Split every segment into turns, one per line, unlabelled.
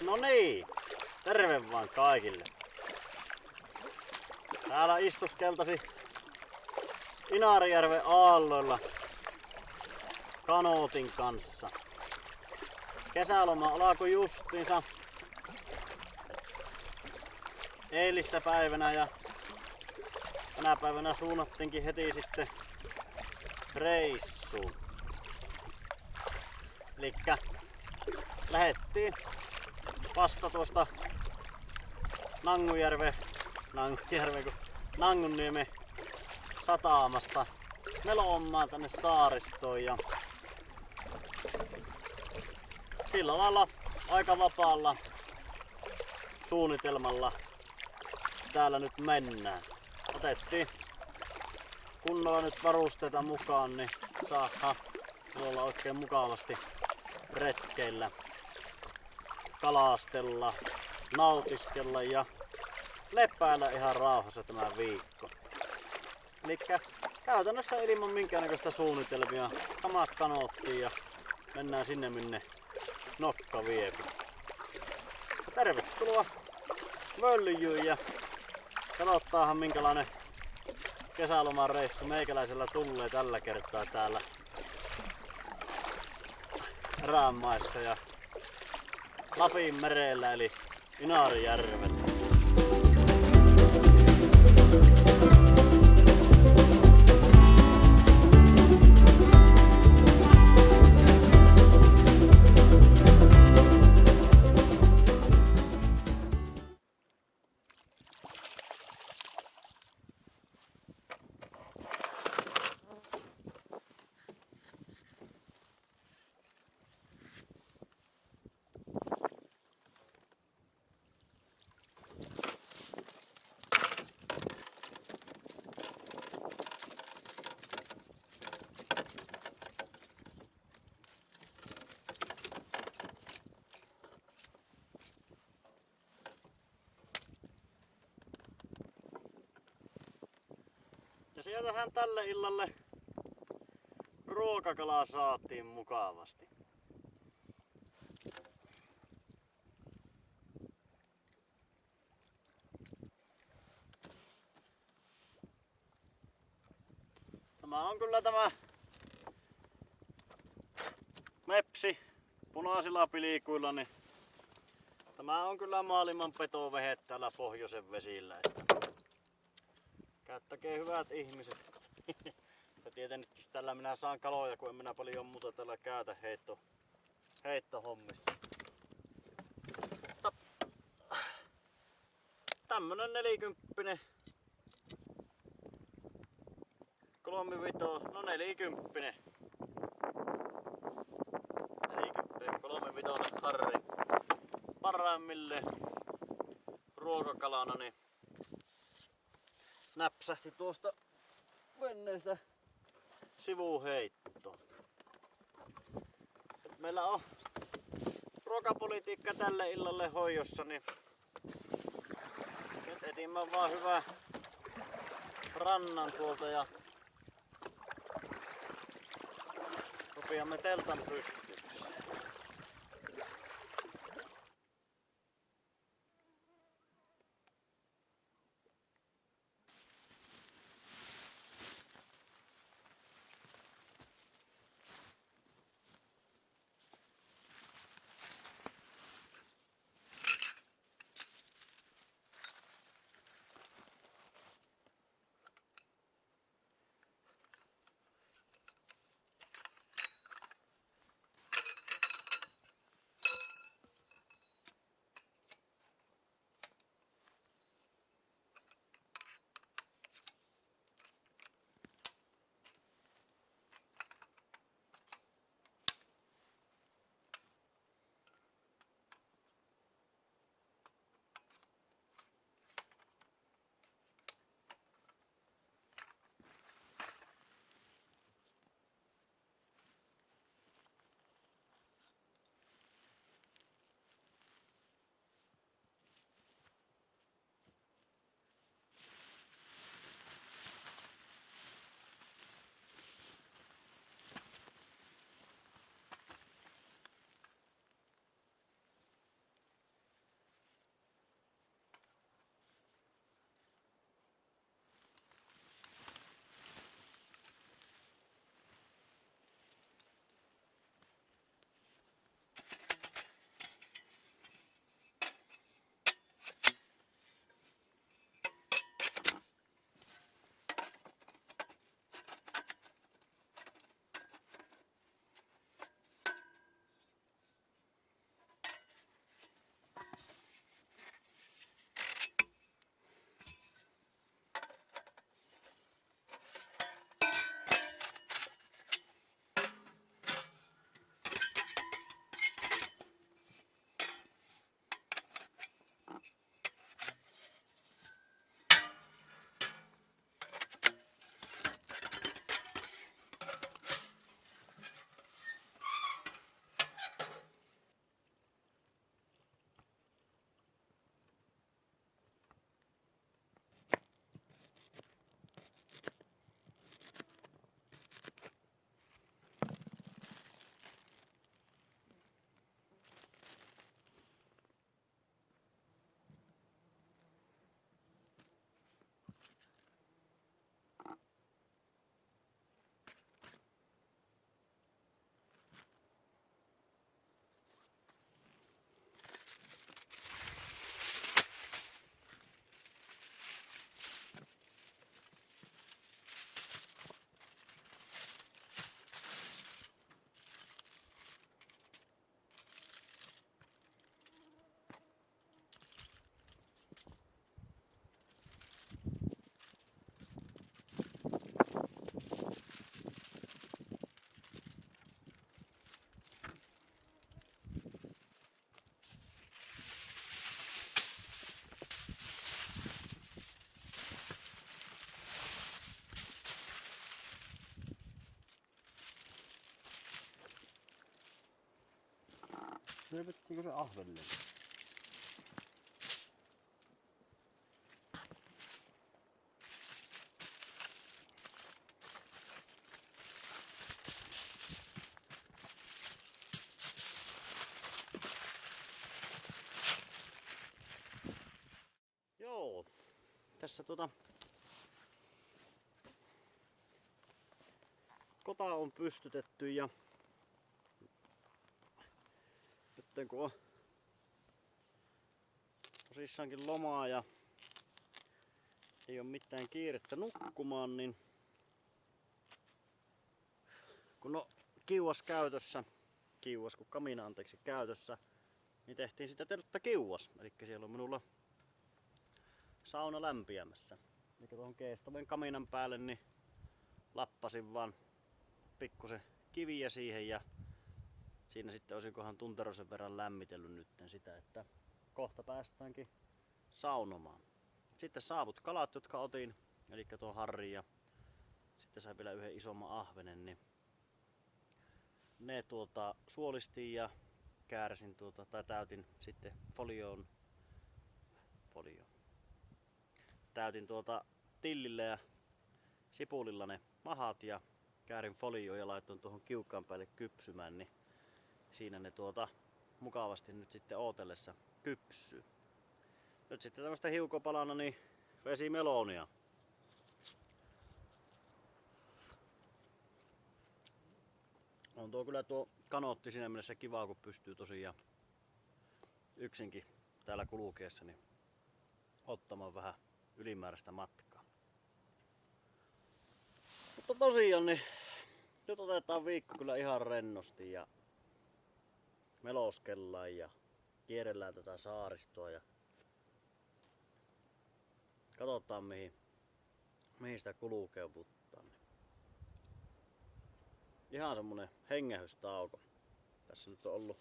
No niin, terve vaan kaikille. Täällä istuskeltasi Inaarijärven aalloilla kanootin kanssa. Kesäloma alkoi justiinsa eilissä päivänä ja tänä päivänä suunnattiinkin heti sitten reissuun. Elikkä lähettiin vasta tuosta Nangunniemen satamasta melomaan tänne saaristoon ja sillä lailla aika vapaalla suunnitelmalla täällä nyt mennään. Otettiin kunnolla nyt varusteita mukaan, niin saadaan olla oikein mukavasti retkeillä, kalastella, nautiskella ja lepäillä ihan rauhassa tämä viikko. Elikkä käytännössä ilman minkäännäköistä suunnitelmia kamat kanoottiin ja mennään sinne minne nokka viepi. Tervetuloa Völlyjyyn ja katsotaanhan minkälainen kesäloman reissu meikäläisellä tulee tällä kertaa täällä Erämaissa ja Lapin merellä eli Inaarijärvellä. Ja sieltähän tälle illalle ruokakalaa saatiin mukavasti. Tämä on kyllä tämä mepsi punaisilla pilikuilla, niin tämä on kyllä maailman petovehe täällä pohjoisen vesillä. Käyttäkää hyvät ihmiset. Ja tietenkin tällä minä saan kaloja, kun en minä paljon muuta tällä käytä heittohommissa. Mutta tämmönen 40 3-vitoinen harri parhaimmille ruokakalana, niin näpsähti tuosta veneestä sivuheittoon. Meillä on ruokapolitiikka tälle illalle hoidossa, niin nyt etimme vaan hyvää rannan tuolta ja rupeamme teltan pystykseen. Syöpettiinkö se ahvelle? Joo, tässä kota on pystytetty ja nyt kun on tosissaankin lomaa ja ei ole mitään kiirettä nukkumaan, niin kun on kiuas käytössä, kun kamina käytössä, niin tehtiin sitä telttakiuas. Eli siellä on minulla sauna lämpiämässä. Eli tuohon keestaven kaminan päälle niin lappasin vaan pikkusen kiviä siihen ja siinä sitten olisinkohan tunterosen verran lämmitellyt nyt sitä, että kohta päästäänkin saunomaan. Sitten saavut kalat, jotka otin, eli tuo harri ja sitten sai vielä yhden isomman ahvenen, niin ne suolistin ja kääräsin tai täytin sitten folioon. Täytin tillillä ja sipulilla ne mahat ja käärin folioon ja laitoin tuohon kiukaan päälle kypsymään, niin siinä ne mukavasti nyt sitten ootellessa kypsyy. Nyt sitten tämmöstä hiukopalana niin vesimelonia. On kyllä tuo kanootti siinä mielessä kivaa, kun pystyy tosiaan yksinkin täällä kulkeessa niin ottamaan vähän ylimääräistä matkaa. Mutta tosiaan niin nyt otetaan viikko kyllä ihan rennosti ja meloskellaan ja kierrellään tätä saaristoa ja katsotaan mihin sitä kulkee puttaa. Ihan semmonen hengähdystauko. Tässä nyt on ollut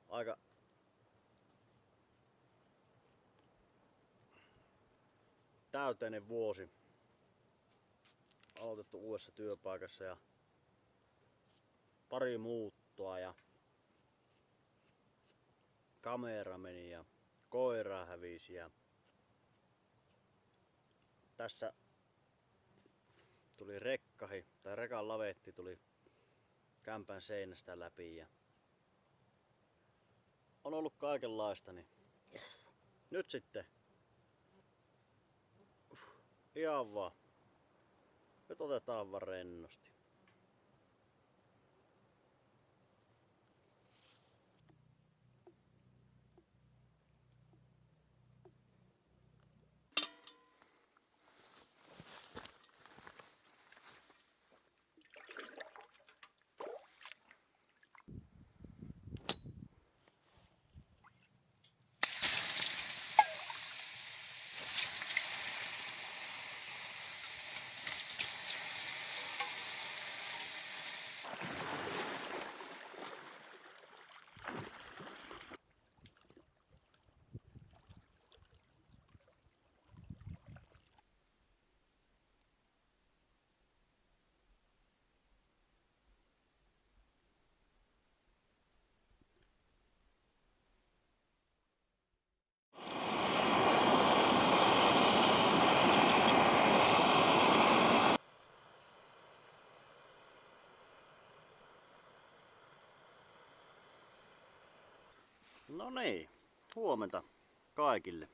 aika täyteinen vuosi. Aloitettu uudessa työpaikassa ja pari muuttoa ja kamera meni ja koira hävisi ja tässä tuli rekan lavetti tuli kämpän seinästä läpi ja on ollut kaikenlaista, niin nyt sitten ihan vaan. Nyt otetaan vaan rennosti. No niin, huomenta kaikille.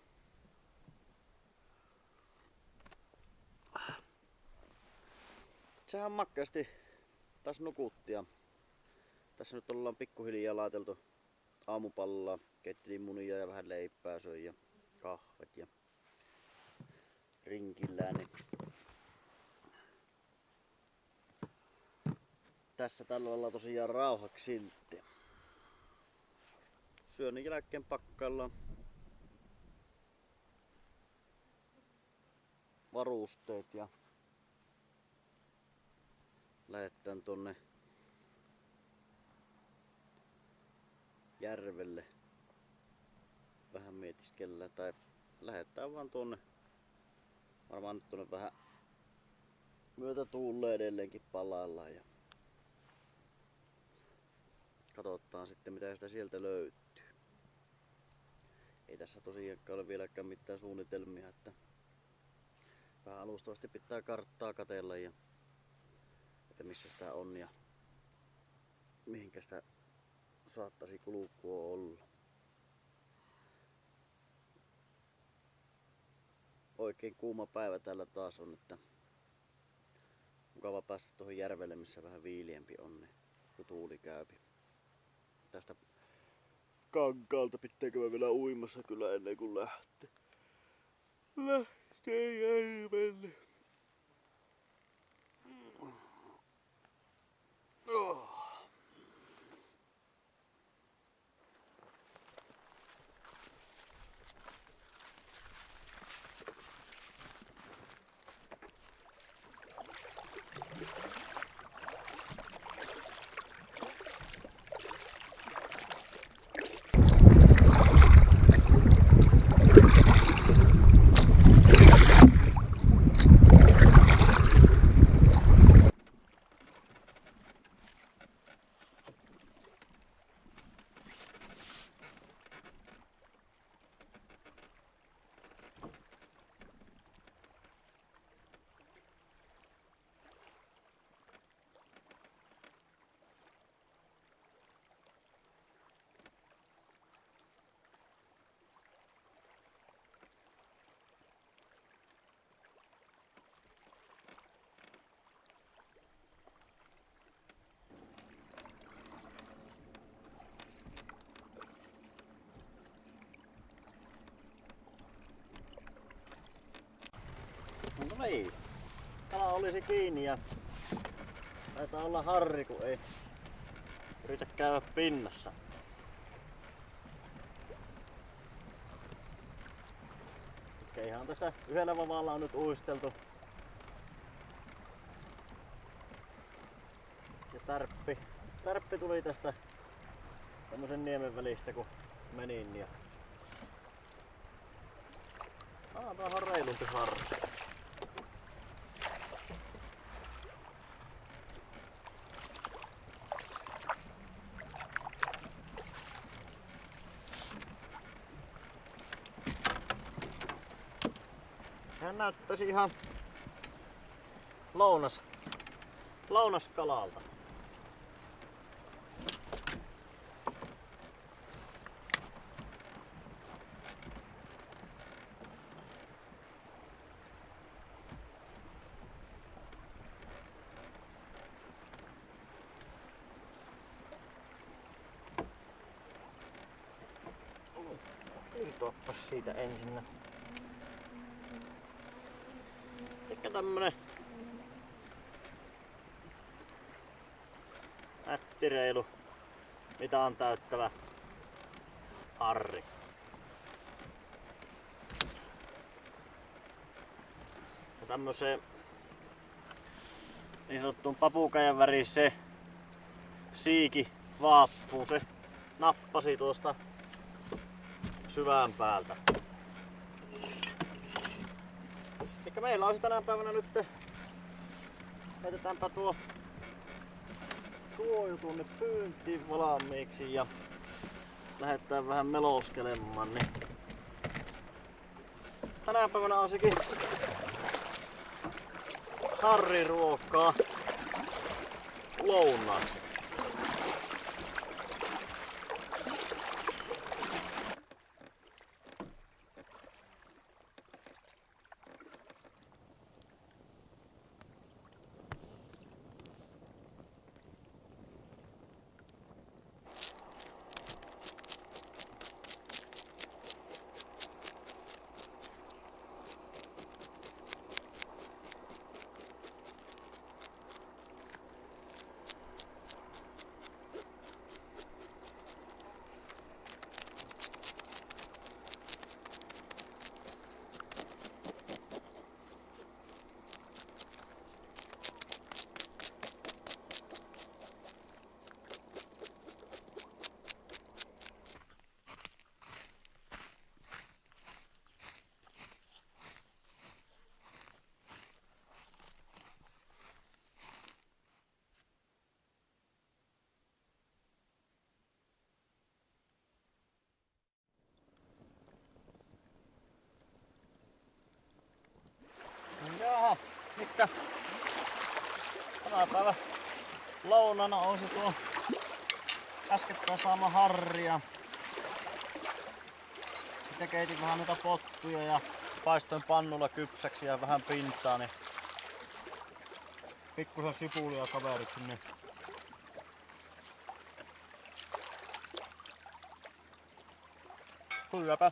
Sehän makkeasti taas nukuttia. Tässä nyt ollaan pikkuhiljaa laiteltu aamupallaa, keittelin munia ja vähän leipää söin ja kahvet ja rinkillään. Niin tässä tällä lailla tosiaan rauhaksi silti. Syönnin jälkeen pakkaillaan varusteet ja lähdetään tonne järvelle vähän mietiskellään tai lähdetään vaan tonne. Varmaan nyt tonne vähän myötä tuulee edelleenkin palaillaan ja katsotaan sitten mitä sitä sieltä löytyy. Ei tässä tosiaankaan ole vieläkään mitään suunnitelmia, että vähän alustavasti pitää karttaa katsella ja että missä sitä on ja mihinkä sitä saattaisi kulkua olla. Oikein kuuma päivä täällä taas on, että mukava päästä tuohon järvelle, missä vähän viiliempi on, niin kun tuuli käypi. Tästä kankaalta pitääkö mä vielä uimassa kyllä ennen kuin lähtee järvelle. Oh. No niin, kala olisi kiinni ja taitaa olla harri, kun ei yritä käydä pinnassa. Okei, ihan tässä yhdellä vavalla on nyt uisteltu. Ja tärppi tuli tästä tämmösen niemen välistä kun menin. Ja tää on reilumpi harri. Hän näyttäisi ihan lounaskalalta. Irtoappas siitä ensinnä. Ehkä tämmönen ättireilu mitaan täyttävä harri. Ja tämmöseen niin sanottuun papukaijan väriseen siiki vaappuun se nappasi tuosta syvään päältä. Elikkä meillä on tänä päivänä nyt, heitetäänpä tuo jutun nyt pyyntiin valmiiksi ja lähdetään vähän melouskelemaan. Niin tänä päivänä on sekin harriruokaa lounaaksi. Päivä lounana on se tuo äskettäin saama harri ja sitten keitin vähän noita pottuja ja paistoin pannulla kypsäksi ja vähän pintaa, niin pikkusen sipulia kaveriksi, niin hyväpä.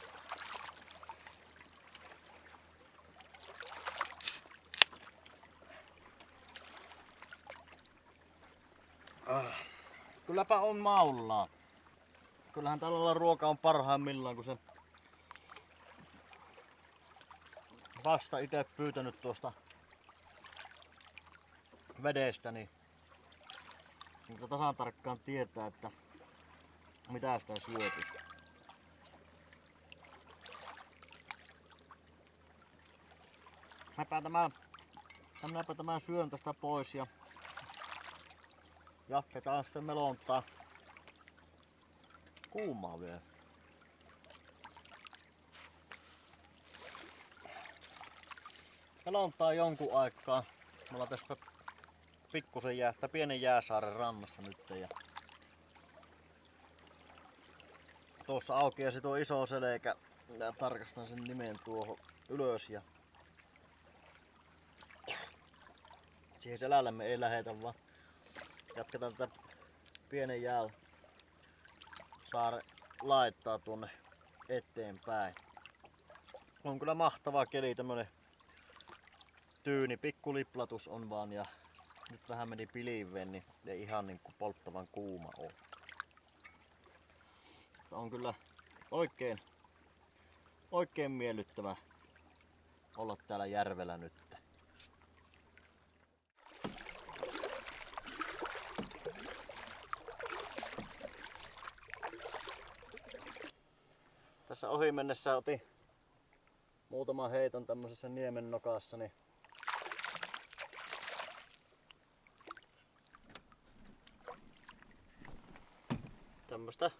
Kylläpä on maullaa. Kyllähän tällä ruoka on parhaimmillaan, kun se vasta itse pyytänyt tuosta vedestä, niin tasan tarkkaan tietää, että mitä sitä syöty. Minäpä tämän syön tästä pois ja jatketaan sitten melontaa kuumaa vielä. Melontaa jonkun aikaa. Me ollaan tässä pikkusen pienen jääsaaren rannassa nyt ja tuossa aukeasi tuo iso selkä ja tarkastan sen nimen tuohon ylös ja siihen selälle me ei lähetä, vaan jatketaan tätä pienen saaren laittaa tuonne eteenpäin. On kyllä mahtava keli, tämmönen tyyni, pikku liplatus on vaan ja nyt vähän meni piliveen, niin ei ihan niinku polttavan kuuma ole. On kyllä oikein miellyttävä olla täällä järvellä nyt. Tässä ohi mennessä otin muutaman heiton tämmöisessä niemen nokassa, niin tämmöstä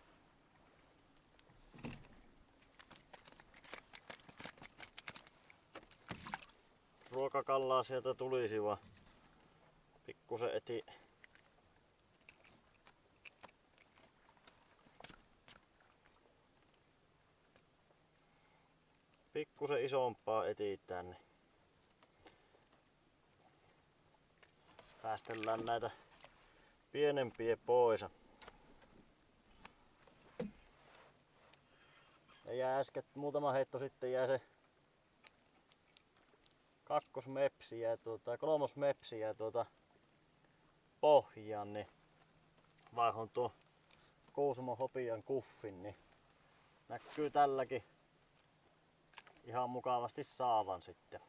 ruokakallaa sieltä tulisi, vaan pikkusen eti pikkusen isompaa eti tänne. Päästellään näitä pienempiä pois. Ja jää äsken muutama heitto sitten jää se kakkosmepsi ja kolmosmepsi ja pohjaan, niin vaihon tuo Kuusamon hopean kuffin, niin näkyy tälläkin ihan mukavasti saavan sitten.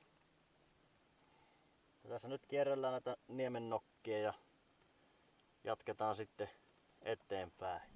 Ja tässä nyt kierrellään näitä niemennokkia ja jatketaan sitten eteenpäin.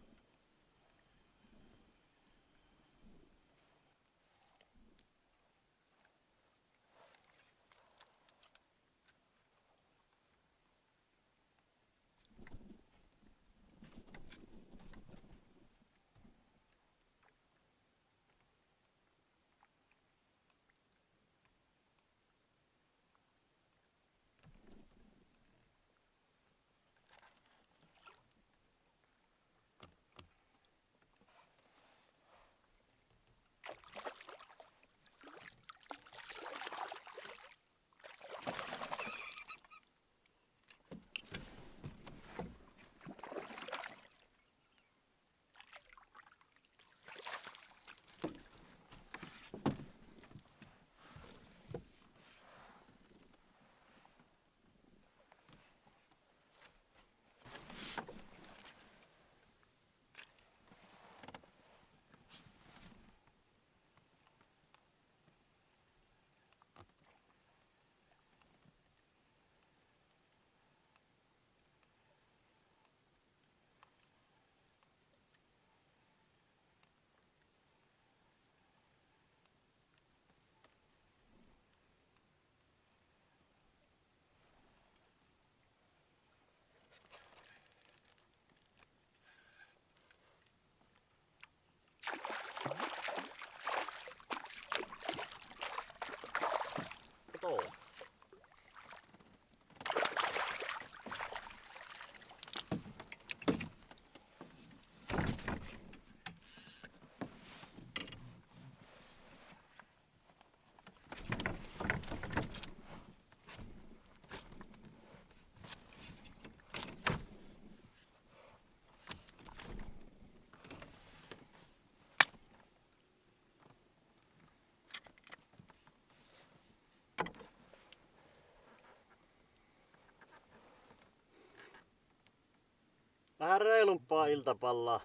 vähän reilumpaa iltapallaa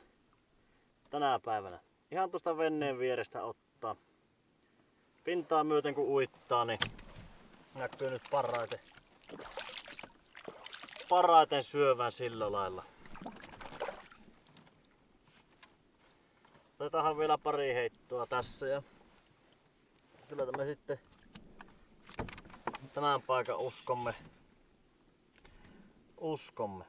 tänä päivänä. Ihan tuosta veneen vierestä ottaa. Pintaa myöten kun uittaa, niin näkyy nyt parhaiten syövän sillä lailla. Otetaanhan vielä pari heittoa tässä ja kyllä me sitten tämän paikan uskomme.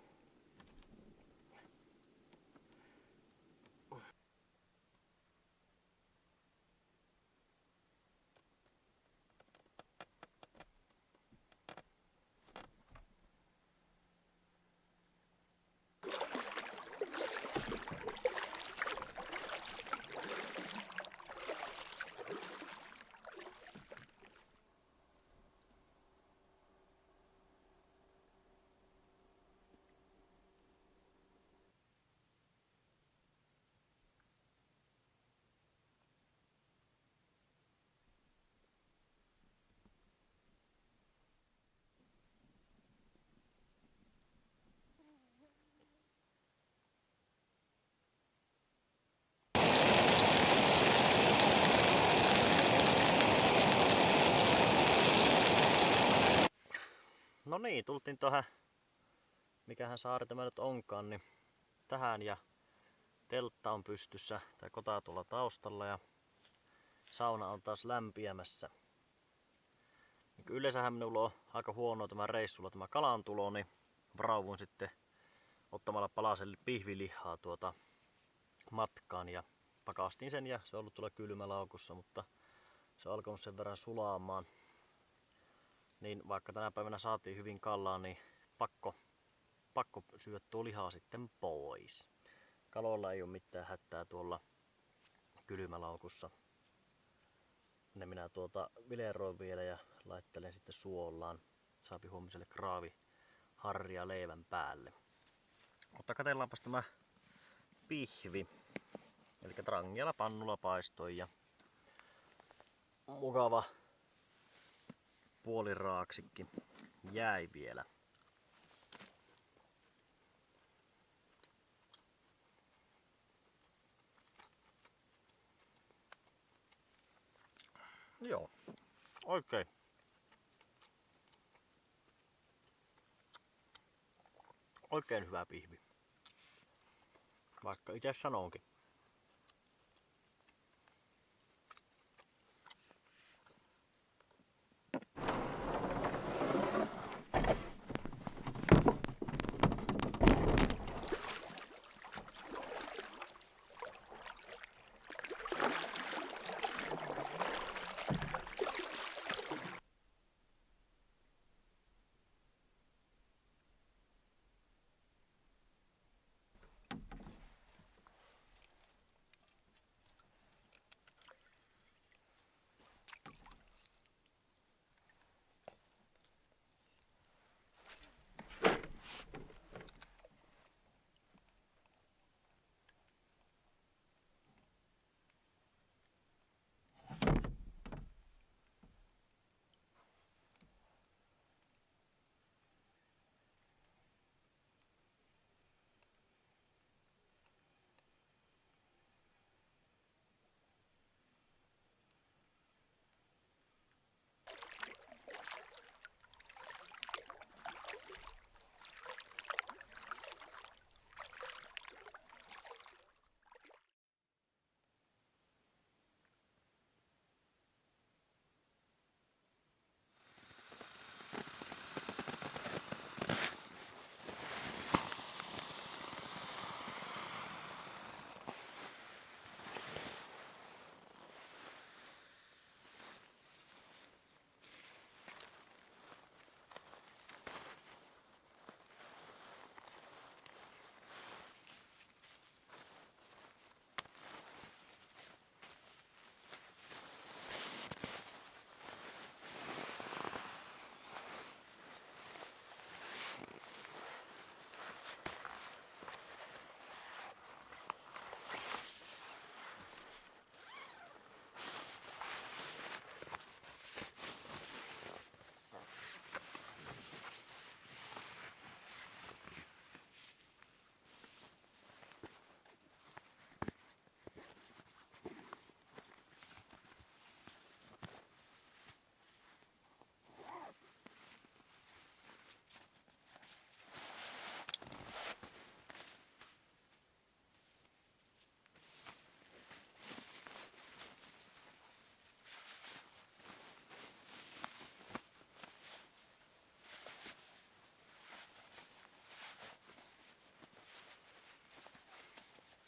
No niin, tultiin tähän, mikähän saari tämä nyt onkaan, niin tähän ja teltta on pystyssä, tai kota tuolla taustalla ja sauna on taas lämpiämässä. Niin yleensähän minulla on aika huono tämä reissulla tämä kalantulo, niin varauduin sitten ottamalla palasen pihvilihaa matkaan ja pakastin sen ja se on ollut tuolla kylmälaukussa, mutta se on alkanut sen verran sulaamaan. Niin vaikka tänä päivänä saatiin hyvin kalaa, niin pakko syödä tuo lihaa sitten pois. Kaloilla ei ole mitään hätää tuolla kylmälaukussa. Ne minä vileroin vielä ja laittelen sitten suolaan. Saapi huomiselle kraaviharria leivän päälle. Mutta katsellaanpas tämä pihvi. Eli trangialla pannulla paistoi ja mukava puoliraaksikin jäi vielä. Joo, oikein hyvä pihvi. Vaikka itse sanonkin.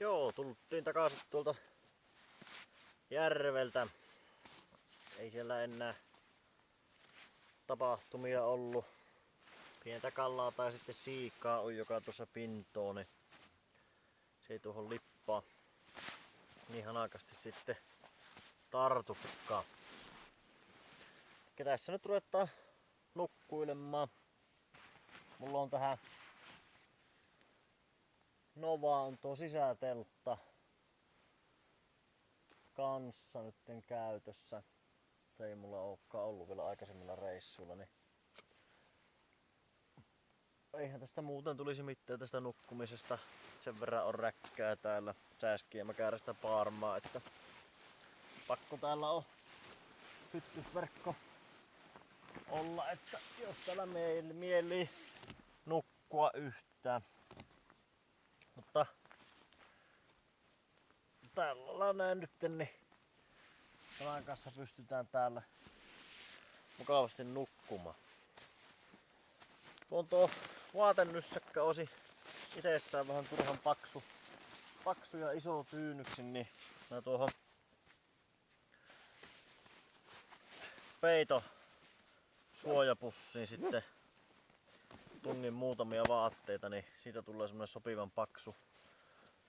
Joo, tultiin takaisin tuolta järveltä. Ei siellä enää tapahtumia ollut. Pientä kallaa tai sitten siikaa on, joka tuossa pintoo, niin se ei tuohon lippaa niin hanakasti sitten tartukaan. Ja tässä nyt ruvetaan nukkuilemaan. Mulla on tähän Novaan tuo sisäteltta kanssa nytten käytössä. Se ei mulla olekaan ollut vielä aikaisemmilla reissuilla, niin eihän tästä muuten tulisi mitään tästä nukkumisesta. Sen verran on räkkää täällä Sääskiä Mäkärästä Paarmaa, että pakko täällä on hyttysverkko olla, että jos täällä mielii nukkua yhtään. Mutta tällä näin nyt, niin tämän kanssa pystytään täällä mukavasti nukkumaan. Tuo vaatennyssäkkä osi itsessään vähän turhan paksu ja iso tyynyksin, niin mä tuohon peito suojapussiin sitten tungin muutamia vaatteita, niin siitä tulee semmonen sopivan paksu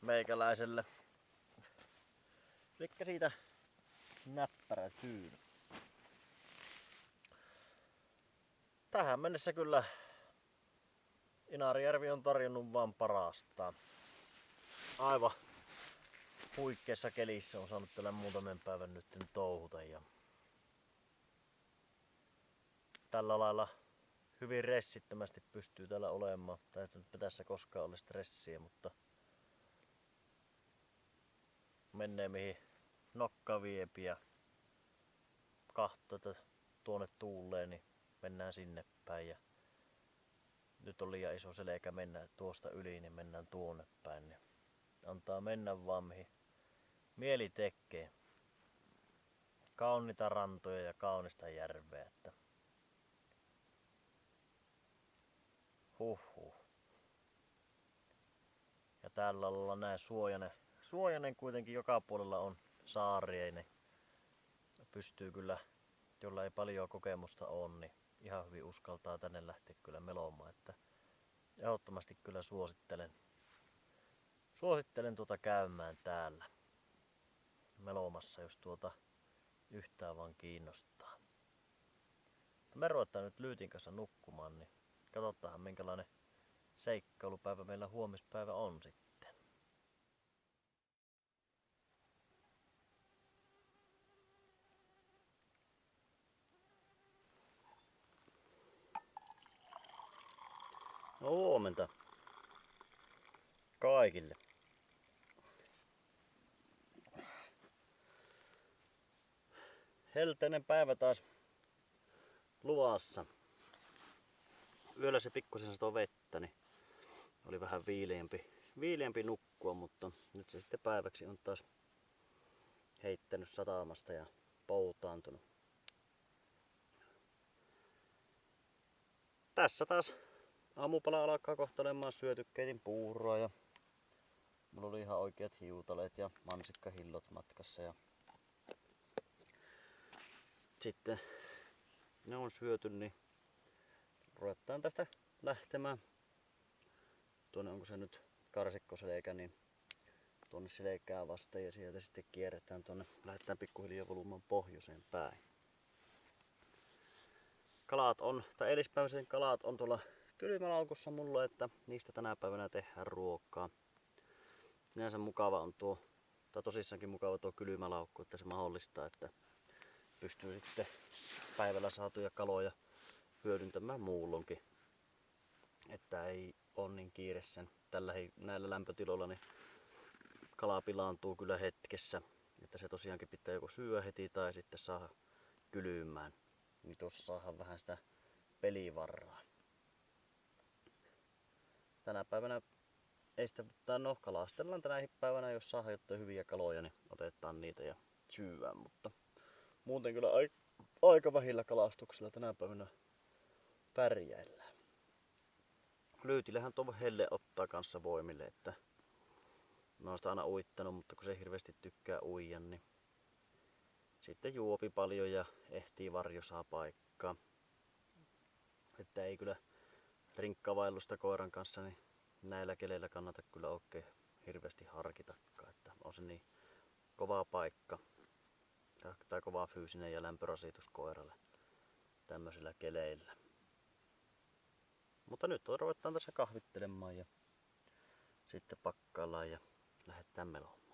meikäläiselle. Elikkä siitä näppärä tyyny. Tähän mennessä kyllä Inarijärvi on tarjonnut vaan parastaan. Aivan huikeassa kelissä on saanut tällä muutaman päivän nyt touhuta. Ja tällä lailla hyvin ressittömästi pystyy täällä olemaan. Tai nyt tässä koskaan ole stressiä, mutta menee mihin nokka viepi ja kahtoo, että tuonne tuulee, niin mennään sinne päin. Ja nyt on liian iso selkä mennä tuosta yli, niin mennään tuonne päin. Niin antaa mennä vaan mihin mieli tekee. Kauniita rantoja ja kaunista järveä. Että Ja täällä ollaan näin suojainen kuitenkin, joka puolella on saaria, niin pystyy kyllä, jolla ei paljon kokemusta ole, niin ihan hyvin uskaltaa tänne lähteä kyllä melomaan. Että ehdottomasti kyllä suosittelen käymään täällä melomassa, jos yhtään vaan kiinnostaa. Me ruvetaan nyt Lyytin kanssa nukkumaan, niin katsotaan minkälainen seikkailupäivä meillä huomispäivä on sitten. No huomenta kaikille. Helteinen päivä taas luvassa. Yöllä se pikkusen satoi vettä, niin oli vähän viileämpi nukkua, mutta nyt se sitten päiväksi on taas heittänyt satamasta ja poutaantunut. Tässä taas aamupala alkaa kohtelemaan, syöty, keitin puuroa ja mulla oli ihan oikeat hiutaleet ja mansikkahillot matkassa ja sitten ne on syöty, niin ruvetaan tästä lähtemään. Tuonne onko se nyt karsikkoselkä, niin tuonne selkää vasten ja sieltä sitten kierretään tuonne, lähdetään pikkuhiljaa valumaan pohjoiseen päin. Eilispäiväisen kalat on tuolla kylmälaukussa mulla, että niistä tänä päivänä tehdään ruokaa. Sinänsä mukava on tosissaankin mukava tuo kylmälaukku, että se mahdollistaa, että pystyy sitten päivällä saatuja kaloja hyödyntämään muulloinkin. Että ei ole niin kiire sen näillä lämpötiloilla, niin kala pilaantuu kyllä hetkessä. Että se tosiaankin pitää joko syödä heti tai sitten saada kylmään. Niin tuossa saadaan vähän sitä pelivaraa. Tänä päivänä ei sitä, kalastellaan tänä päivänä, jos saadaan jotain hyviä kaloja, niin otetaan niitä ja syödään. Mutta muuten kyllä aika vähillä kalastuksella tänä päivänä pärjäillään. Lyytillähän tuo helle ottaa kanssa voimille, että on sitä aina uittanut, mutta kun se hirveästi tykkää uida, niin sitten juopi paljon ja ehtii varjosaa paikkaa. Että ei kyllä rinkkavaellusta koiran kanssa niin näillä keleillä kannata kyllä oikein hirveästi harkitakaan, että on se niin kova paikka tai kova fyysinen ja lämpörasitus koiralle tämmöisillä keleillä. Mutta nyt ruvetaan tässä kahvittelemaan ja sitten pakkaillaan ja lähdetään melomaan.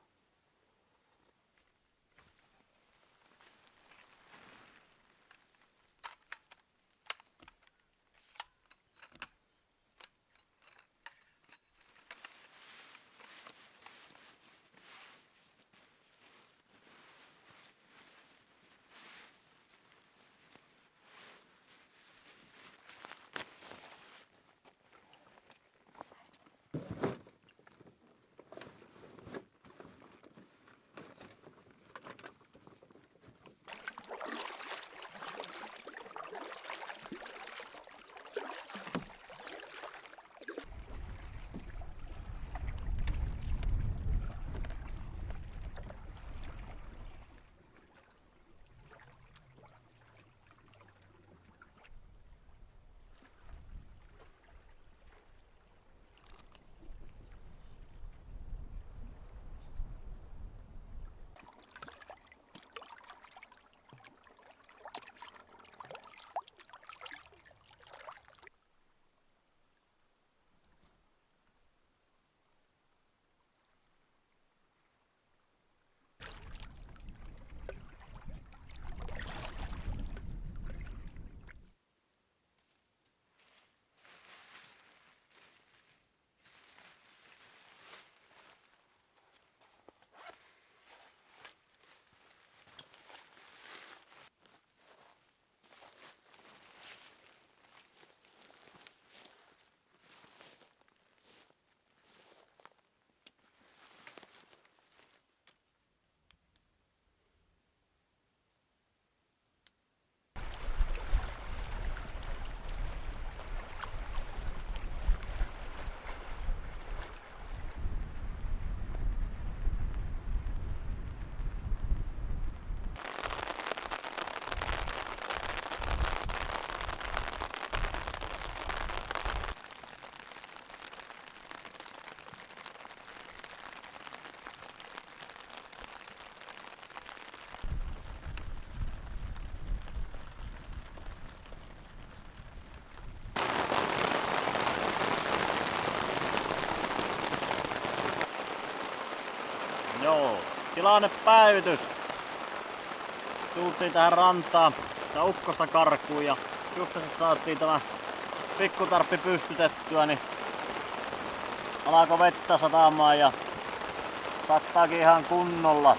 Joo, tilannepäivitys. Tultiin tähän rantaan ja ukkosta karkuun ja just tässä saatiin tämä pikkutarppi pystytettyä, niin alkoi vettä satamaan ja sattaakin ihan kunnolla.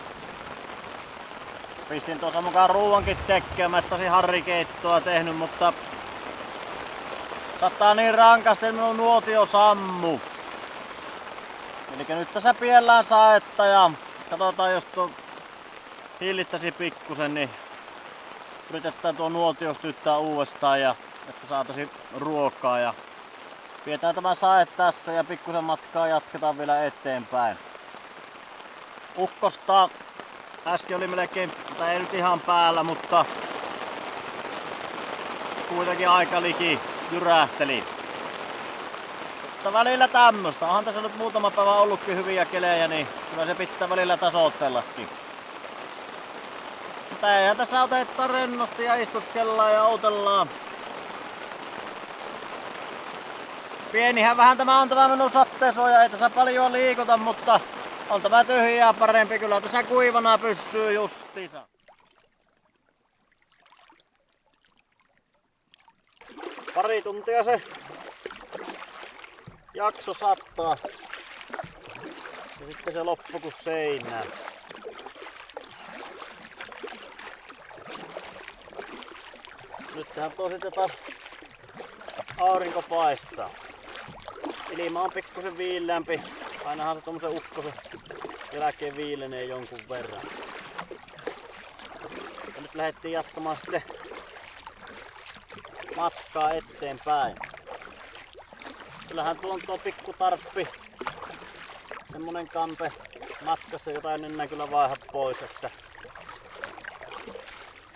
Pistin tuossa mukaan ruuankin tekemään, tosi harrikeittoa tehnyt, mutta sattaa niin rankasti, että minun nuotio sammu. Eli nyt tässä piellään saetta ja katsotaan, jos tuo hillittäisi pikkusen, niin yritetään tuo nuotio sytyttää uudestaan ja että saataisiin ruokaa ja pidetään tämä sae tässä ja pikkusen matkaa jatketaan vielä eteenpäin. Ukkosta äsken oli melkein, tai ei nyt ihan päällä, mutta kuitenkin aika liki jyrähteli. Mutta välillä tämmöstä. Onhan tässä nyt muutama päivä ollutkin hyviä kelejä, niin kyllä se pitää välillä tasoittelakin. Mutta eihän tässä otetaan rennosti ja istuskellaan ja outellaan. Pienihän vähän tämä on tämä minun satteensuoja, ei tässä paljon liikuta, mutta on tämä tyhjää parempi. Kyllä tässä kuivana pysyy justiinsa. Pari tuntia se jakso sattaa. Ja sitten se loppu kun seinää. Nythän sitten taas aurinko paistaa. Ilma on pikkusen viileämpi. Ainahan se tommosen ukkosen jälkeen viilenee jonkun verran. Ja nyt lähdettiin jatkamaan sitten matkaa eteenpäin. Kyllähän tuo on tuo pikkutarppi semmonen kampe matkassa, jota en kyllä vaiha pois, että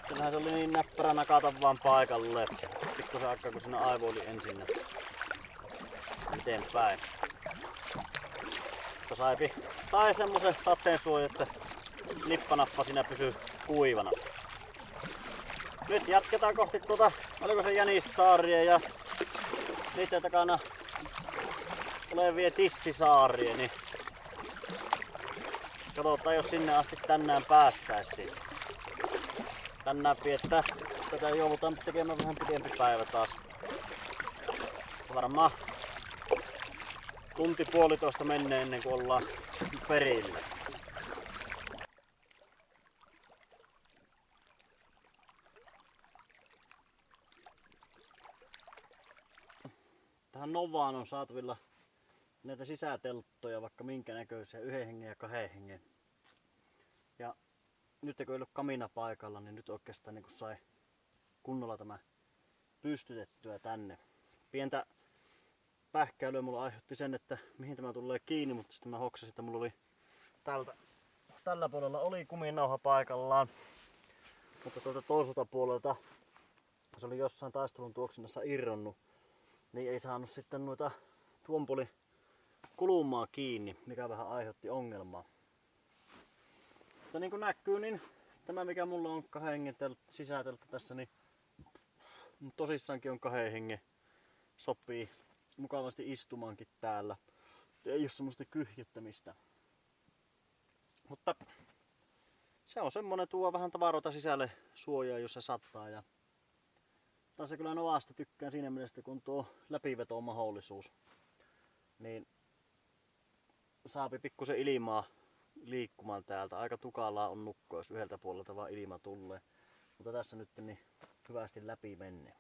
kyllähän se oli niin näppärä nakata vaan paikalle pikkusen aikaa kun siinä aivoili ensin eteenpäin. Mutta sai semmosen sateensuojan, että nippanappa siinä pysyy kuivana. Nyt jatketaan kohti oliko se Jänissaaria ja niiden takana olevia Tissisaaria, niin katsotaan jos sinne asti tänään päästäisiin. Tänään piettää, tätä joudutaan tekemään vähän pidempi päivä taas. Varmaan tunti puolitoista menee ennen kuin ollaan perille. Tähän Novaan on saatavilla näitä sisätelttoja, vaikka minkä näköisiä, 1 hengen ja 2 hengen. Ja nyt kun ei ollut kamina paikalla, niin nyt oikeastaan niin kun sai kunnolla tämä pystytettyä tänne. Pientä pähkäilyä mulla aiheutti sen, että mihin tämä tulee kiinni, mutta sitten mä hoksasin, että mulla oli tällä puolella oli kuminauha paikallaan. Mutta tuolta toiselta puolelta se oli jossain taistelun tuoksinnassa irronnut. Niin ei saanut sitten noita tuon puolin kulumaa kiinni, mikä vähän aiheutti ongelmaa. Mutta niin kuin näkyy, niin tämä mikä mulla on 2 hengen sisäteltta tässä, niin tosissaankin on 2 hengen. Sopii mukavasti istumaankin täällä. Ei ole semmoista kyhjettämistä. Mutta se on semmonen, tuo vähän tavaroita sisälle suojaa, jos se sattaa. Ja taas se kyllä Novasta tykkään siinä mielessä, kun tuo läpiveto mahdollisuus. Niin saapi pikkusen ilmaa liikkumaan täältä. Aika tukalaa on nukkua, jos yhdeltä puolelta vaan ilma tulee. Mutta tässä nyt niin hyvästi läpi menee.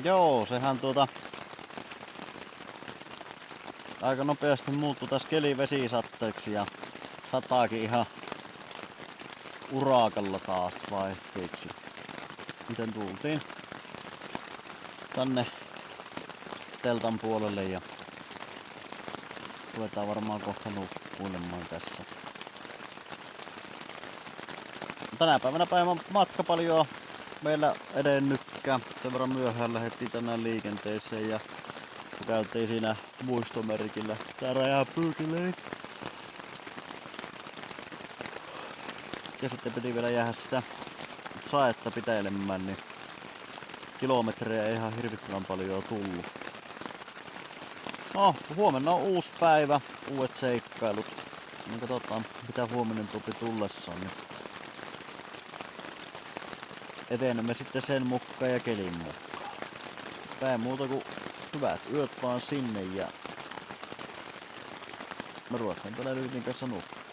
Joo, sehän aika nopeasti muuttui tässä keli vesisatteeksi ja sataakin ihan urakalla taas vaihteeksi. Miten tultiin tänne teltan puolelle ja ruvetaan varmaan kohta nukkuilemaan tässä. Tänä päivänä päivän matka paljon meillä edennytkään. Sen verran myöhään lähdettiin tänään liikenteeseen ja käytiin siinä muistomerkillä tää rajapyykille. Ja sitten piti vielä jäädä sitä saetta pitelemään, niin kilometrejä ei ihan hirvittävän paljon tullut. No, huomenna on uusi päivä, uudet seikkailut. Niin katsotaan mitä huominen tupi tullessaan. Niin etenemme sitten sen mukaan ja kelin mukaan. Päin muuta kuin hyvät yöt vaan sinne ja mä ruvetaan tällä Lyytin kanssa nukkumaan.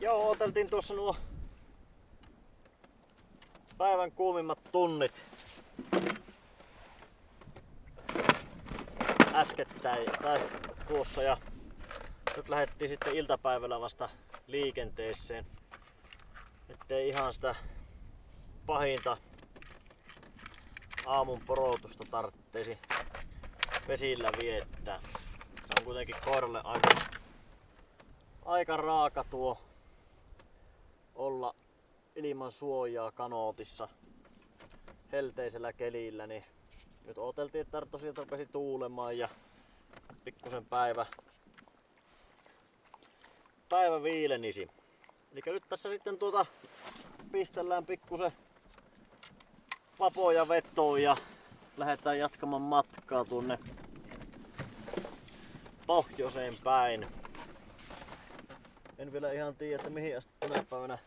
Joo, oteltiin tuossa nuo päivän kuumimmat tunnit äskettäin tai tuossa ja nyt lähdettiin sitten iltapäivällä vasta liikenteeseen, ettei ihan sitä pahinta aamun porotusta tarvitsisi vesillä viettää. Se on kuitenkin koiralle aika raaka tuo olla ilman suojaa kanootissa helteisellä kelillä, niin nyt odoteltiin, että tosiaan rupesi tuulemaan ja pikkusen päivä viilenisi. Eli nyt tässä sitten pistellään pikkusen vapoja vetoon ja lähdetään jatkamaan matkaa tuonne pohjoiseen päin. En vielä ihan tiedä, että mihin asti tänä päivänä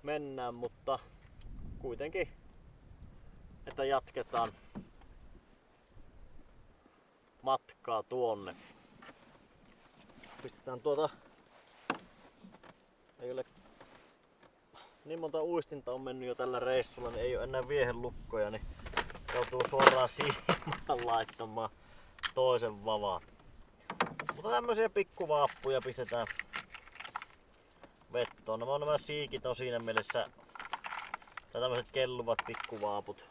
mennään, mutta kuitenkin, että jatketaan matkaa tuonne. Pistetään ei ole niin monta uistinta on mennyt jo tällä reissulla, niin ei ole enää viehelukkoja, niin joutuu suoraan siimaan laittamaan toisen vavaan. Mutta tämmösiä pikkuvaappuja pistetään vettoon. Nämä siikit on siinä mielessä, tai tämmöiset kelluvat pikkuvaaput.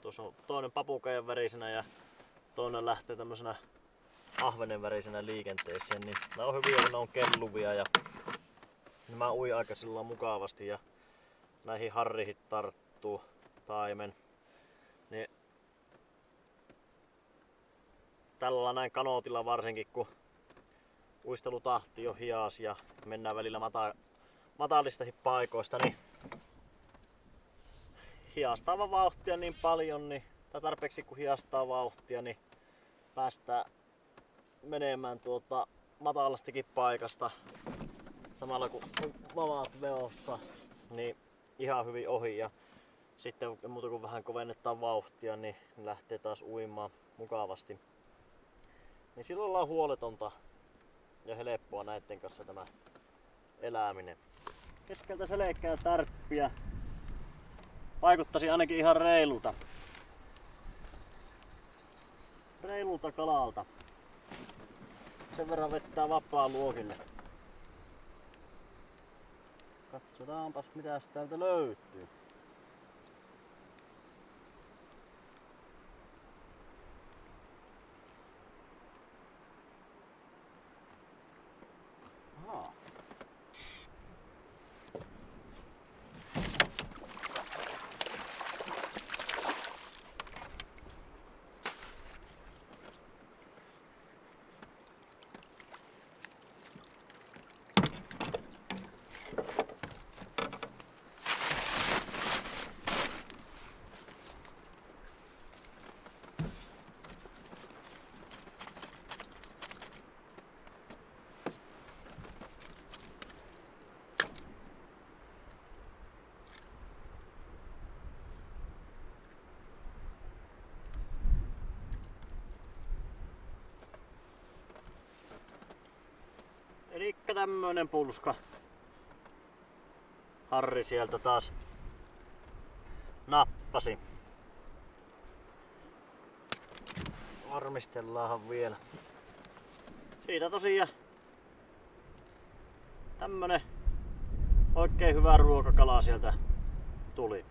Tuossa on toinen papukaijan värisenä ja toinen lähtee tämmöisenä ahvenen värisenä liikenteeseen. Niin nämä on hyviä, kun ne on kelluvia ja nämä ui aika sillä mukavasti ja näihin harrihin tarttuu taimen. Niin tällä näin kanootilla varsinkin, kun uistelutahti on hias ja mennään välillä matalistakin paikoista, niin hiastaa vauhtia niin paljon, tai tarpeeksi kun hiastaa vauhtia, niin päästään menemään matalastakin paikasta samalla kun vavat veossa, niin ihan hyvin ohi. Ja sitten muuta kuin vähän kovennetaan vauhtia, niin lähtee taas uimaan mukavasti. Niin silloin ollaan huoletonta ja helppoa näiden kanssa tämä eläminen. Keskeltä selkää tärppiä vaikuttaisi ainakin ihan reilulta kalalta. Sen verran vettää vapaa luokille. Katsotaanpas mitäs täältä löytyy. Elikkä tämmönen pulska harri sieltä taas nappasi. Varmistellaanhan vielä. Siitä tosiaan tämmönen oikein hyvä ruokakala sieltä tuli.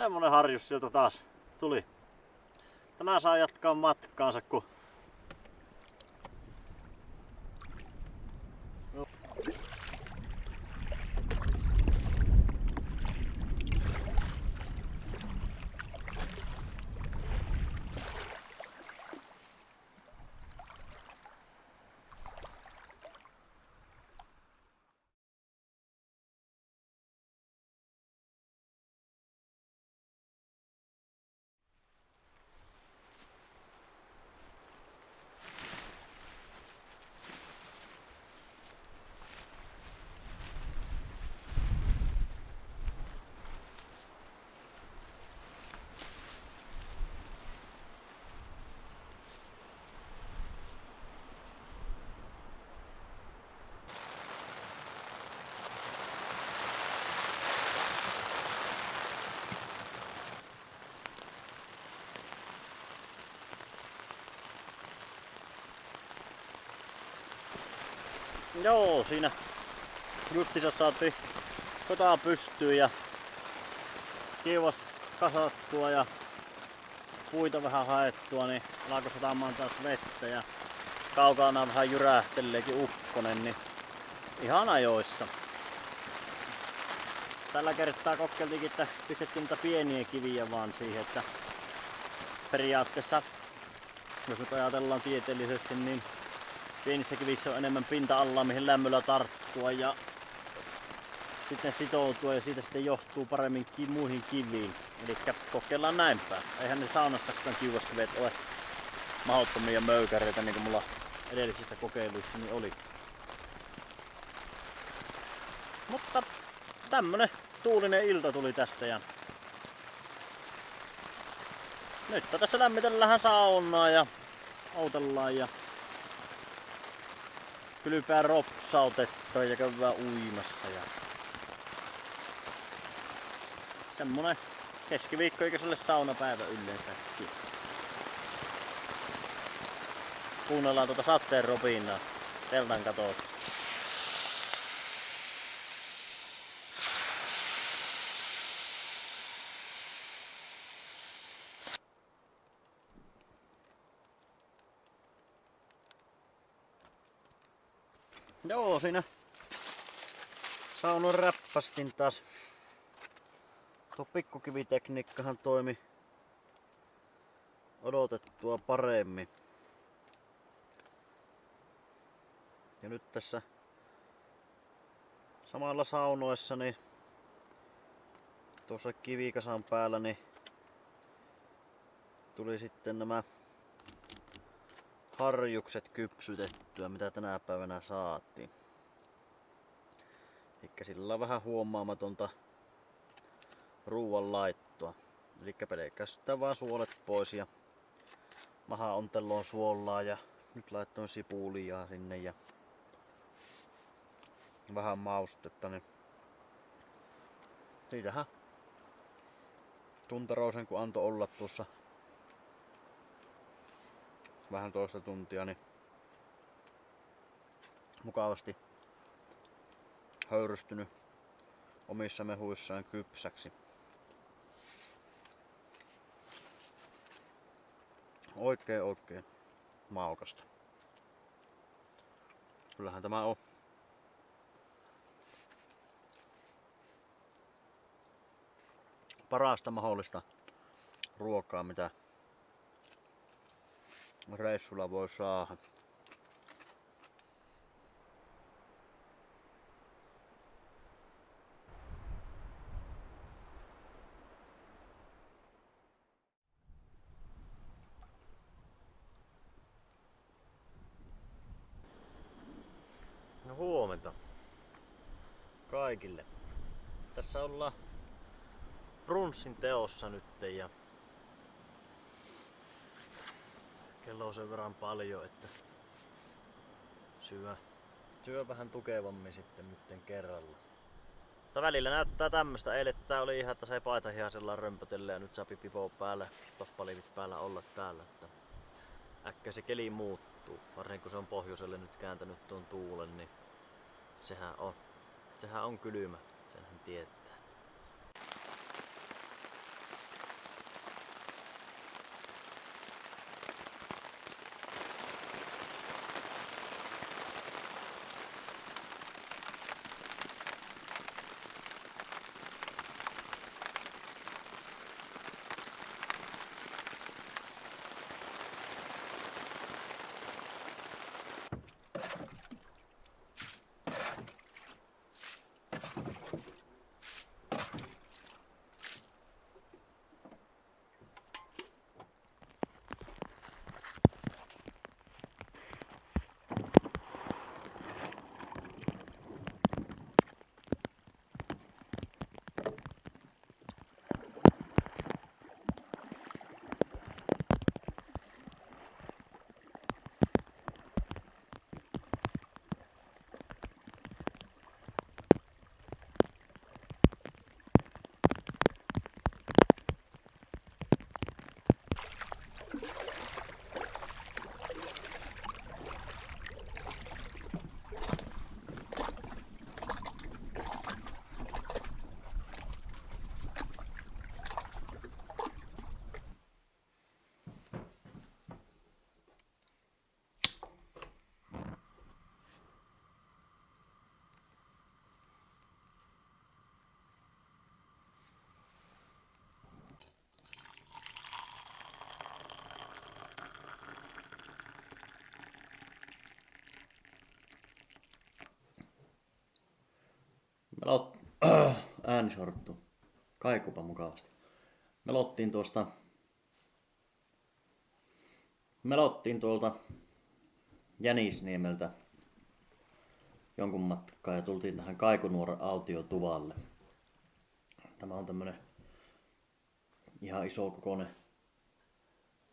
Semmonen harjus sieltä taas tuli. Tämä saa jatkaa matkaansa, kun Joo, siinä justissa saatiin kotaa pystyyn ja kiivas kasattua ja puita vähän haettua, niin alkoi satamaan taas vettä ja kaukana vähän jyrähteleekin ukkonen, niin ihan ajoissa. Tällä kertaa kokeiltiinkin, että pistettiin niitä pieniä kiviä vaan siihen, että periaatteessa, jos nyt ajatellaan tieteellisesti, niin pienissä kivissä on enemmän pinta-alaa, mihin lämmöllä tarttua ja sitten sitoutua ja siitä sitten johtuu paremmin muihin kiviin. Eli kokeillaan näin päin. Eihän ne saunassakaan kiuaskivet ole mahdottomia möykäreitä niin kuin mulla edellisissä kokeiluissani oli. Mutta tämmönen tuulinen ilta tuli tästä ja nyt tässä lämmitellään saunaa ja outellaan ja kylpää ropsautetaan ja käydään uimassa ja semmonen keskiviikkoikäiselle saunapäivä yleensäkin. Kuunnellaan tuota sateen ropinaa teltan katossa. Joo, siinä saunan räppästin taas. Tuo pikkukivitekniikkahan toimi odotettua paremmin. Ja nyt tässä samalla saunoessa niin tuossa kivikasan päällä niin tuli sitten nämä harjukset kypsytettyä, mitä tänä päivänä saatiin. Elikkä sillä on vähän huomaamatonta ruuan laittoa. Elikkä pelkästään vaan suolet pois ja mahaonteloon suolaa ja nyt laittoin sipulia sinne ja vähän maustetta, niin siitähän Tuntarousen kun antoi olla tuossa vähän toista tuntia, niin mukavasti höyrystynyt omissa mehuissaan kypsäksi. Oikein maukasta. Kyllähän tämä on parasta mahdollista ruokaa, mitä reissulla voi saada. No huomenta kaikille. Tässä ollaan brunssin teossa nytten ja kello on sen verran paljon, että syö vähän tukevammin sitten nytten kerralla. Mutta välillä näyttää tämmöstä. Eilen tää oli ihan, että sai paitahihasella römpötellä ja nyt saa pipo päällä, toppalivit päällä olla täällä. Että äkkiä se keli muuttuu. Varsinkin kun se on pohjoiselle nyt kääntänyt tuon tuulen, niin sehän on kylmä. Senhän tietää. Ääni sorttuu. Kaikupa mukavasti. Melottiin tuolta Jänisniemeltä jonkun matkaa ja tultiin tähän Kaikunuoren autiotuvalle. Tämä on tämmönen ihan iso kokoinen,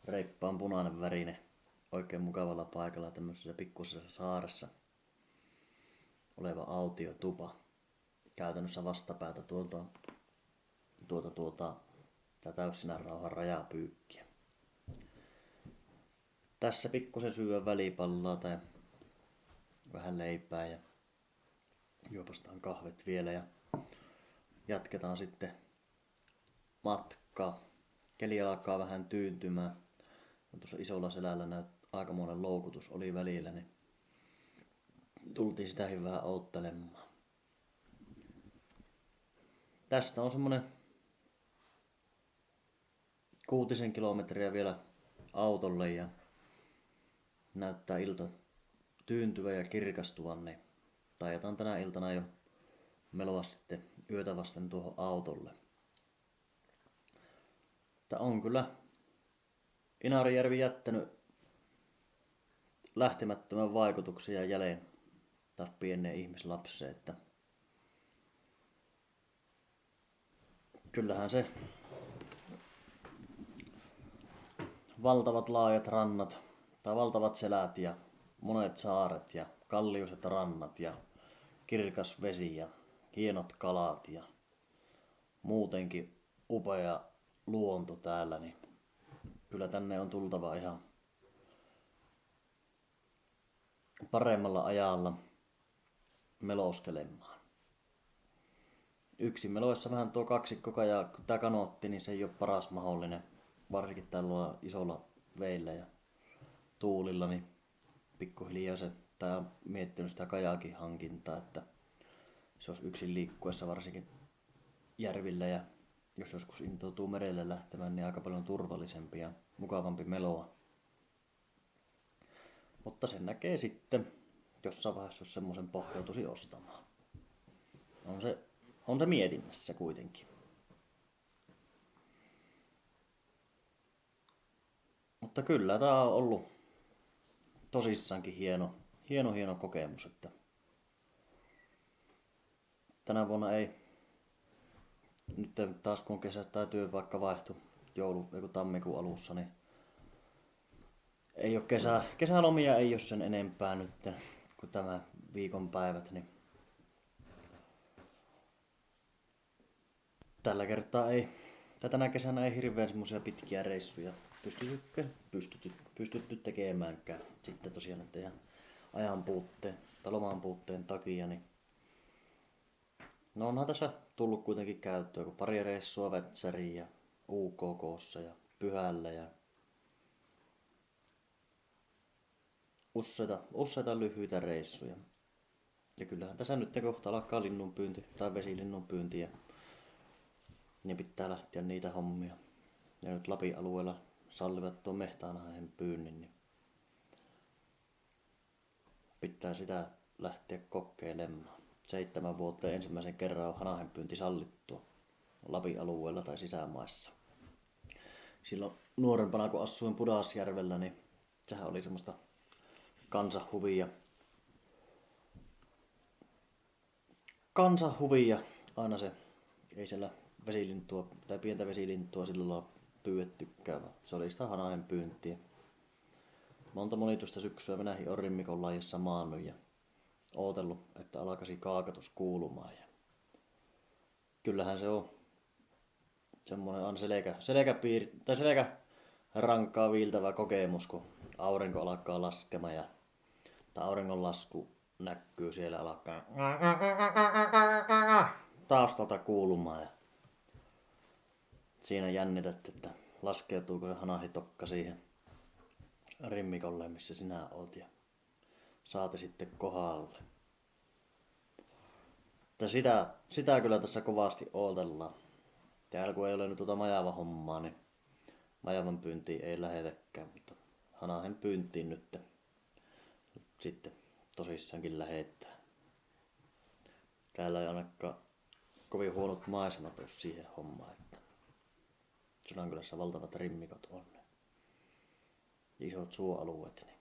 reippaan punainen värinen, oikein mukavalla paikalla tämmöisessä pikkusessa saaressa oleva autiotupa. Käytännössä vastapäätä tää täysinä rauhan rajapyykkiä. Tässä pikkusen syödä välipallaa tai vähän leipää ja juopastaan kahvet vielä ja jatketaan sitten matkaa. Keli alkaa vähän tyyntymään. Tuossa isolla selällä aikamoinen loukutus oli välillä, niin tultiin sitä hyvää outtelemaan. Tästä on semmonen 6 kilometriä vielä autolle ja näyttää ilta tyyntyvän ja kirkastuvan, niin taidetaan tänä iltana jo meloa sitten yötä vasten tuohon autolle. Tää on kyllä Inarijärvi jättänyt lähtemättömän vaikutuksia jälleen taas pieneen ihmislapseen, että kyllähän se valtavat laajat rannat tai valtavat selät ja monet saaret ja kallioiset rannat ja kirkas vesi ja hienot kalat ja muutenkin upea luonto täällä, niin kyllä tänne on tultava ihan paremmalla ajalla meloskelemaan. Yksin meloissa vähän tuo kaksikko ja tämä kanootti, niin se ei ole paras mahdollinen. Varsinkin tällä isolla veillä ja tuulilla, niin pikkuhiljaa se on miettinyt sitä kajakin hankintaa, että se olisi yksin liikkuessa varsinkin järvillä ja jos joskus intoutuu merelle lähtemään, niin aika paljon turvallisempi ja mukavampi meloa. Mutta sen näkee sitten jossain vaiheessa, jos semmoisen pohjautuisi ostamaan. On se mietinnässä kuitenkin. Mutta kyllä tää on ollut tosissaankin hieno kokemus, että tänä vuonna ei, nyt taas kun kesä tai työpaikka vaihtui tammikuun alussa, niin ei ole kesälomia ei ole sen enempää nyt kuin tämä viikonpäivät, niin tällä kertaa tänä kesänä ei hirveän semmoisia pitkiä reissuja pystytty tekemäänkään. Sitten tosiaan, että ihan ajan puutteen tai loman puutteen takia, niin no onhan tässä tullut kuitenkin käyttöä, kun pari reissua Vetsäriin ja UKK:ssa ja Pyhällä ja useita lyhyitä reissuja. Ja kyllähän tässä nyt kohta alkaa linnunpyynti tai vesilinnunpyynti ja niin pitää lähteä niitä hommia. Ja nyt Lapin alueella sallivat tuon mehtaanahen pyynnin, niin pitää sitä lähteä kokeilemaan. 7 vuotta ensimmäisen kerran on hanahenpyynti sallittua Lapin alueella tai sisämaissa. Silloin nuorempana kun asuin Pudasjärvellä, niin sehän oli semmoista kansanhuvia. Aina se ei siellä vesilintua tai pientä vesilintua sillä lailla pyydettykään. Se oli sitä hanahenpyyntiä. Monta monituista syksyä minä olen Rimmikon lajissa maannut ja ootellut, että alkaisi kaakatus kuulumaan. Ja kyllähän se on semmoinen aina selkä rankkaa viiltävä kokemus, kun aurinko alkaa laskemaan ja auringon lasku näkyy siellä alkaa taustalta kuulumaan ja siinä jännität, että laskeutuuko hanahitokka siihen Rimmikolle, missä sinä oot ja saati sitten kohdalle. Sitä kyllä tässä kovasti odotellaan. Täällä kun ei ole nyt majavan hommaa, niin majavan pyyntiin ei lähetäkään, mutta hanahen pyyntiin nyt sitten tosissaankin lähetään.
Täällä ei ainakaan kovin huonot maisemat ole siihen hommaan, että Sodankylässä valtavat rimmikot on. Isot suoalueet, niin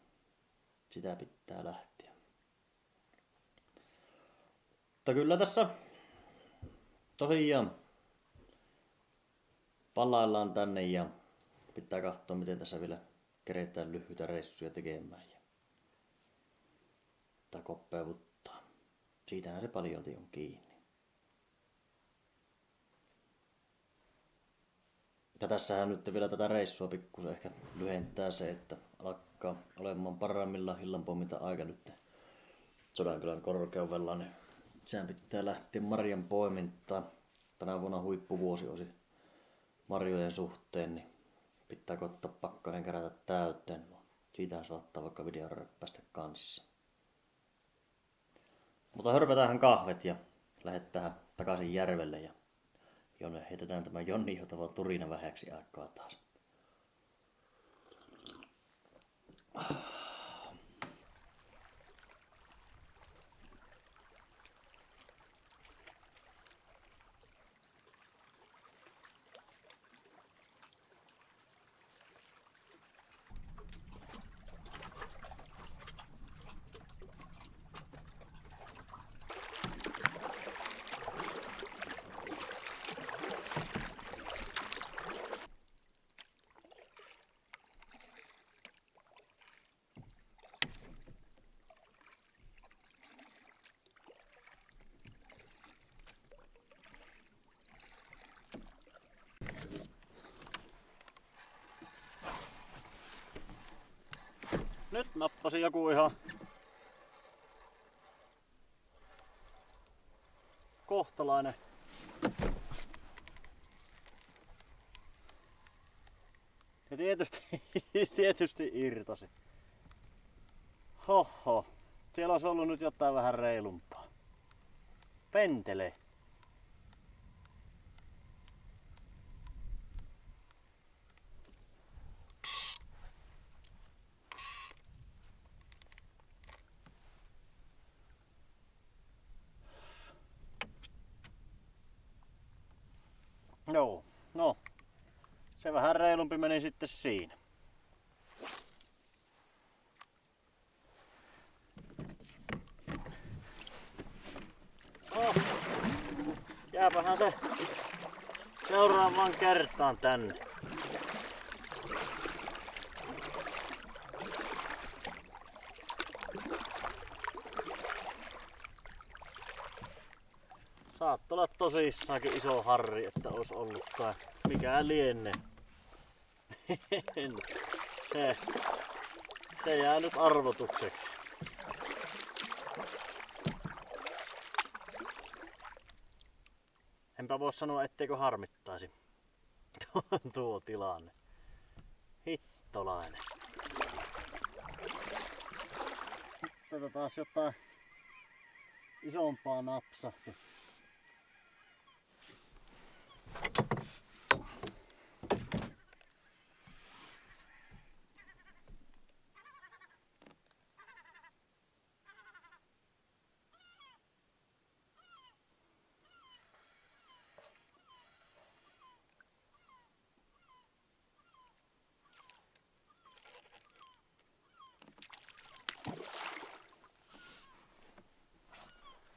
sitä pitää lähteä. Mutta kyllä tässä tosiaan palaillaan tänne ja pitää katsoa miten tässä vielä keretään lyhyitä reissuja tekemään ja tai koppeavuttaa. Siitähän se paljolti on kiinni. Ja tässähän nyt vielä tätä reissua pikkusen ehkä lyhentää se, että alkaa olemaan parhaimmillaan illanpoiminta aika nyt Sodankylän korkeudella, niin sehän pitää lähteä marjan poimintaan. Tänä vuonna huippuvuosi olisi marjojen suhteen, niin pitää ottaa pakkanen kerätä täyteen. No, siitähän saattaa vaikka videon reppästä kanssa. Mutta hörpätäänhän kahvet ja lähdetään takaisin järvelle ja jonne heitetään tämä Jonni jotava turina vähäksi aikaa taas.
Nyt nappasi joku ihan kohtalainen. Ja tietysti irtosi. Hoho. Siellä olisi ollut nyt jotain vähän reilumpaa. Pentelee. Joo, no. Se vähän reilumpi meni sitten siinä. Oh. Jääpähän se seuraavaan kertaan tänne. Saattaa olla tosissaankin iso harri, että olisi ollutkaan. Mikä lienee. Se jää nyt arvotukseksi. Enpä voi sanoa etteikö harmittaisi tuo tilanne. Hittolainen. Tätä taas jotain isompaa napsahti.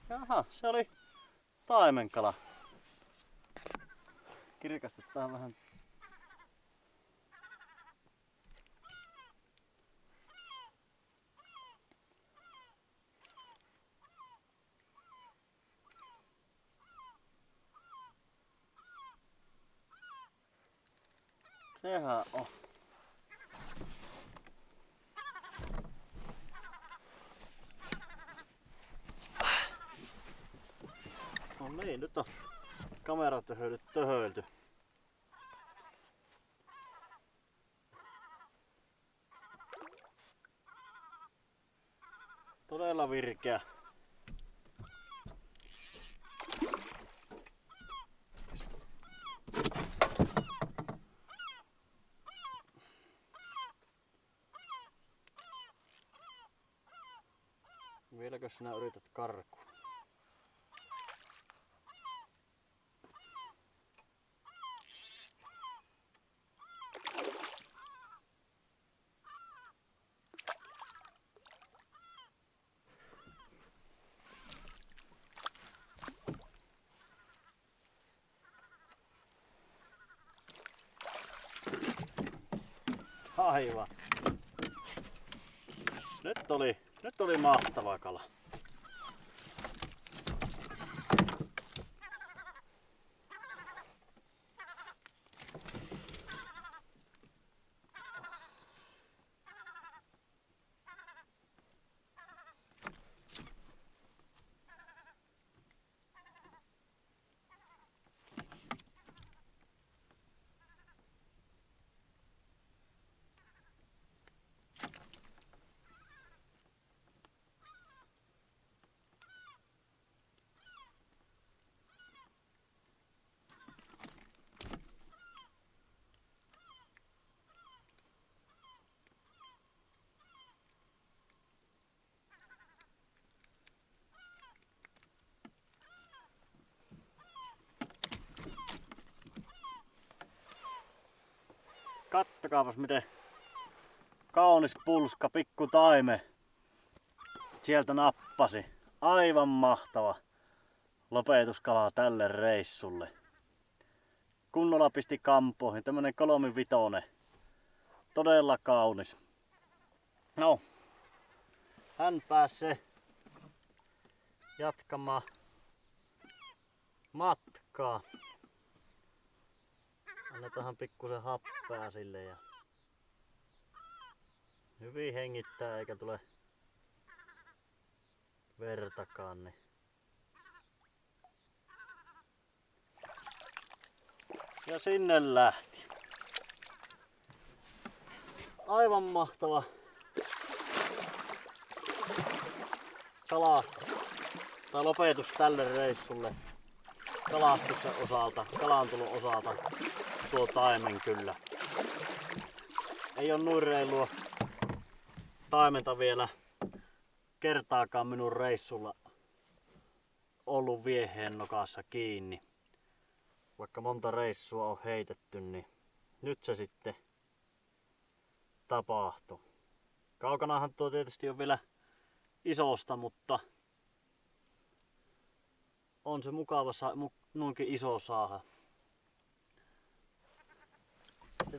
Jaha, se oli taimenkala. Kirkastetaan vähän. Sehän on. No niin, nyt on kameratöhöilyt töhöilty. Todella virkeä. Vieläkö sinä yrität karkuun? Aivan. Nyt oli mahtava kala. Kattokaapas miten kaunis pulska, pikku taime sieltä nappasi. Aivan mahtava lopetuskala tälle reissulle. Kunnolla pisti kampoihin, tämmönen 3-vitonen. Todella kaunis. No, hän pääsee jatkamaan matkaa. Annetaanhan pikkusen happea sille ja hyvin hengittää eikä tule vertakaan. Niin. Ja sinne lähti. Aivan mahtava kala tai lopetus tälle reissulle kalastuksen osalta, kalantulon osalta. Tuo taimen kyllä. Ei ole noin reilua taimenta vielä kertaakaan minun reissulla ollut vieheen nokassa kiinni. Vaikka monta reissua on heitetty, niin nyt se sitten tapahtui. Kaukanahan tuo tietysti on vielä isosta, mutta on se mukava noinkin iso saada.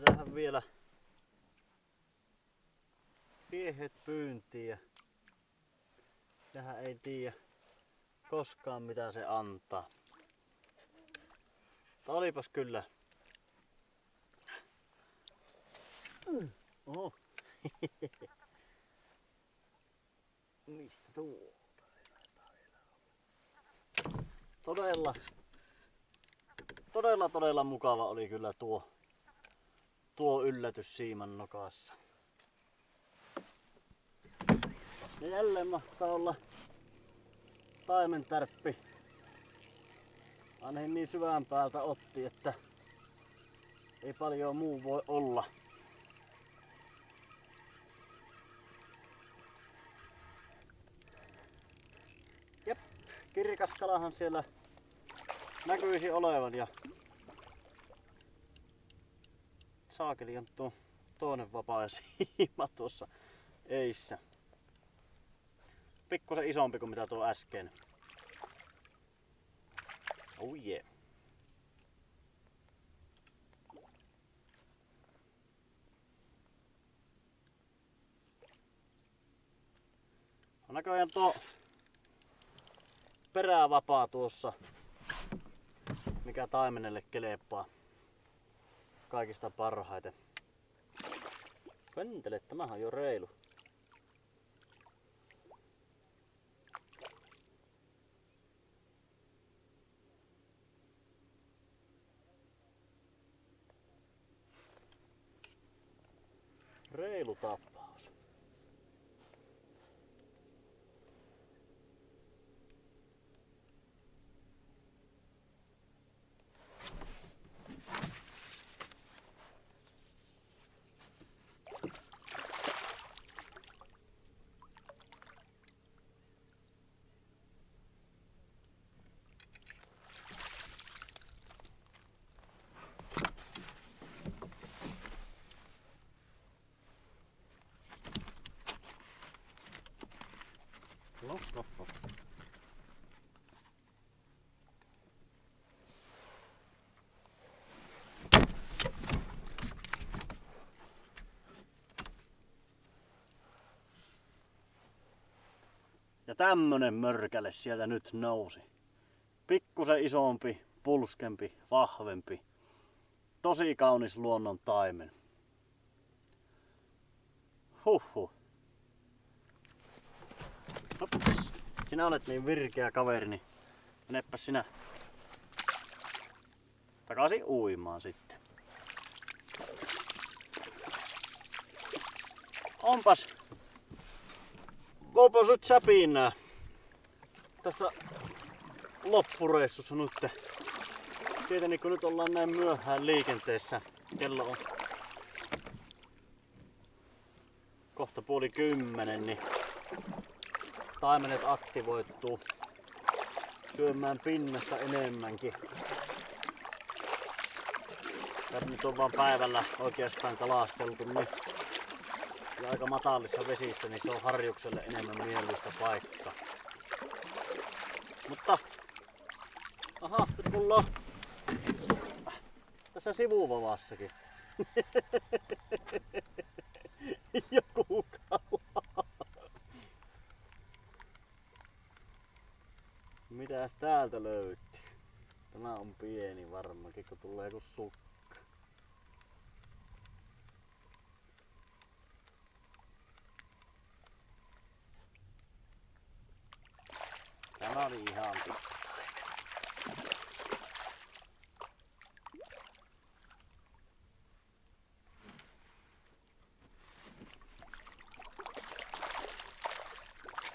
Tähän vielä viehet pyyntiin ja tähän ei tiedä koskaan mitä se antaa. Mutta olipas kyllä. Oho. Mistä tuo? Todella mukava oli kyllä tuo yllätys siiman nokassa. Ja jälleen mahtaa olla taimentärppi. Ainakin niin syvään päältä otti, että ei paljon muu voi olla. Jep, kirkas kalahan siellä näkyisi olevan ja saakeli on tuo toinen vapaa siima tuossa eissä. Pikkusen isompi kuin mitä tuo äsken. Oh yeah. On näköjään tuo perävapaa tuossa, mikä taimenelle kelepaa kaikista parhaiten. Pentele, tämähän on jo reilu. Reilu tappaus. Ja tämmönen mörkäle sieltä nyt nousi. Pikkusen isompi, pulskempi, vahvempi. Tosi kaunis luonnon taimen. Huhhuh. Hops. Sinä olet niin virkeä kaveri, niin menepä sinä takaisin uimaan sitten. Onpas nyt säpinää tässä loppureissussa nyt. Tietenkin kun nyt ollaan näin myöhään liikenteessä, kello on kohta 9:30, niin taimenet aktivoituu syömään pinnasta enemmänkin. Ja nyt on vaan päivällä oikeastaan kalasteltu, niin ja aika matalissa vesissä, niin se on harjukselle enemmän mieluista paikka. Mutta aha, nyt mulla on tässä sivuvavassakin joku kala. Mitäs täältä löytyy? Tämä on pieni varmakin, kun tulee joku sukka. Tämä oli ihan pikkainen.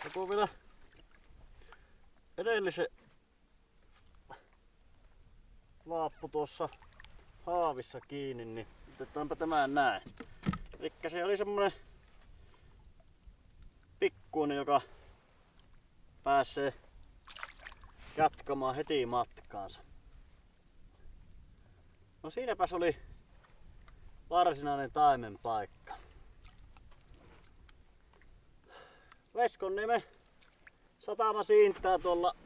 Joku vielä edellisen vaappu tuossa haavissa kiinni, niin otetaanpa tämän näin. Elikkä se oli semmonen pikkuinen, joka pääsee jatkamaan heti matkaansa. No siinäpäs oli varsinainen taimen paikka. Veskonniemen satama siintää tuolla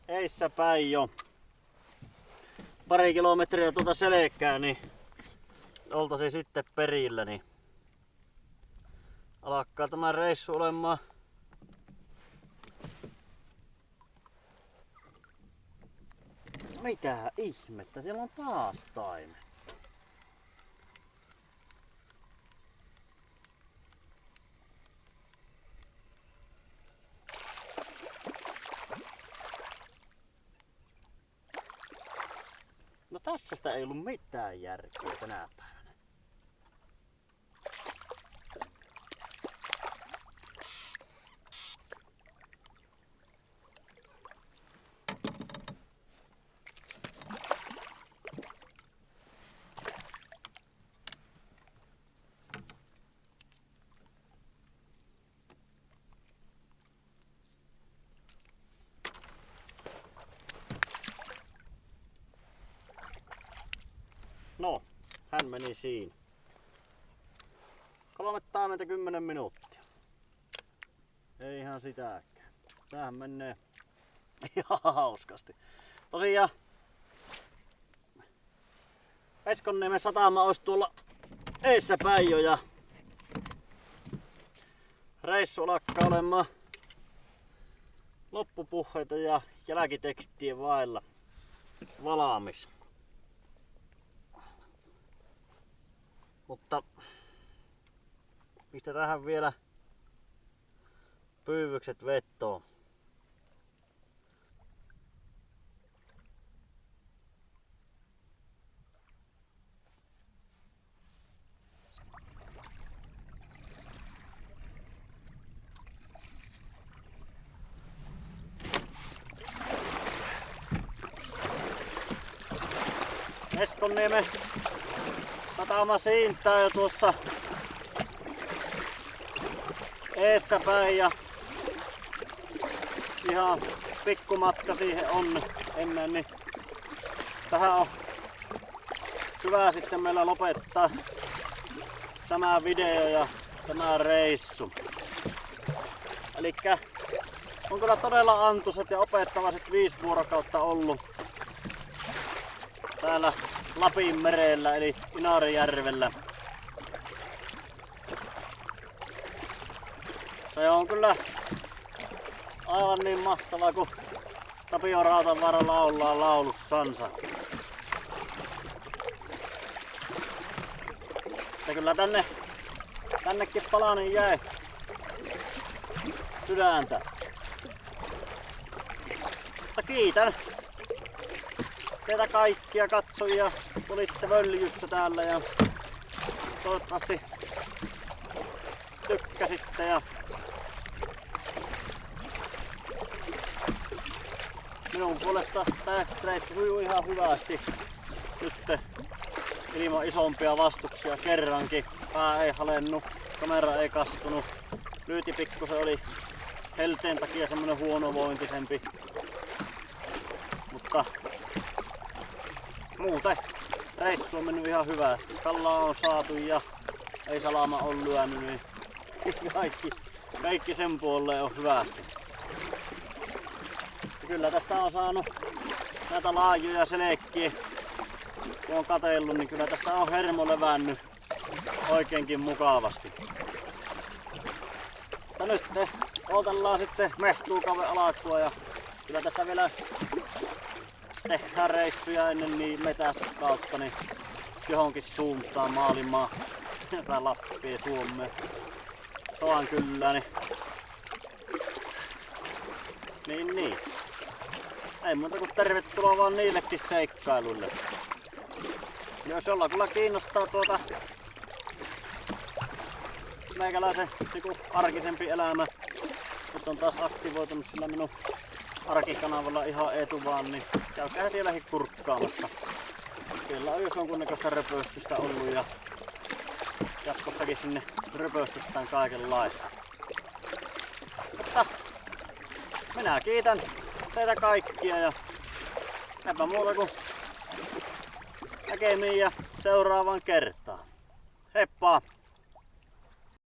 eissä päin jo pari kilometriä tuota selkää, niin oltaisiin sitten perillä, niin alkaa tämä reissu olemaan mitä ihmettä, siellä on taas taimen. No tässä sitä ei ollut mitään järkeä tänä päivänä. No, hän meni siinä. 30 minuuttia. Ei ihan sitäkään. Tämähän menee ihan hauskasti. Tosiaan Veskonniemen satama olisi tuolla eessä päin jo ja reissu alkaa olemaan loppupuheita ja jälkitekstien vailla valaamis. Mutta pistetään vielä pyyvykset vettoon. Veskonniemen satama siintää jo tuossa eessä päin ja ihan pikkumatka siihen on ennen, niin tähän on hyvä sitten meillä lopettaa tämä video ja tämä reissu. Elikkä on kyllä todella antuisat ja opettavaiset 5 vuorokautta ollut täällä Lapin merellä eli Inarijärvellä. Se Se on kyllä aivan niin mahtavaa, kun Tapio Rautavaara laulaa laulussansa. Ja kyllä tännekin palanen jäi sydäntä. Mutta kiitän teitä kaikkia katsojia, tulitte Völjyssä täällä ja toivottavasti tykkäsitte ja minun puolesta tää reissu sujuu ihan hyvästi nyt ilman isompia vastuksia kerrankin. Pää ei halennu, kamera ei kastunut, lyyti pikkusen oli helteen takia semmonen huonovointisempi. Mutta muuten reissu on mennyt ihan hyvää. Kallaa on saatu ja ei salama on lyönyt, niin kaikki sen puolelle on hyvästi. Ja kyllä tässä on saanut näitä laajoja selekkiä, kun on katsellut, niin kyllä tässä on hermo levännyt oikeinkin mukavasti. Mutta nyt odotellaan sitten mehtuukauden alkua ja kyllä tässä vielä tehdään reissuja ennen niin metät kautta niin johonkin suuntaan maailmaa tai Lappia Suomeen. Toan kyllä niin. Ei muuta kuin tervetuloa vaan niillekin seikkailuille. Jos jollakulla kiinnostaa meikäläisen arkisempi elämä, nyt on taas aktivoitunut sillä minun arkikanavalla ihan etuvaan, niin käykää sielläkin kurkkaamassa. Siellä on jos jonkunnäköistä röpöstystä ollut ja jatkossakin sinne röpöstytään kaikenlaista. Mutta minä kiitän teitä kaikkia ja eipä muuta kuin näkemiin ja seuraavaan kertaan. Heippa!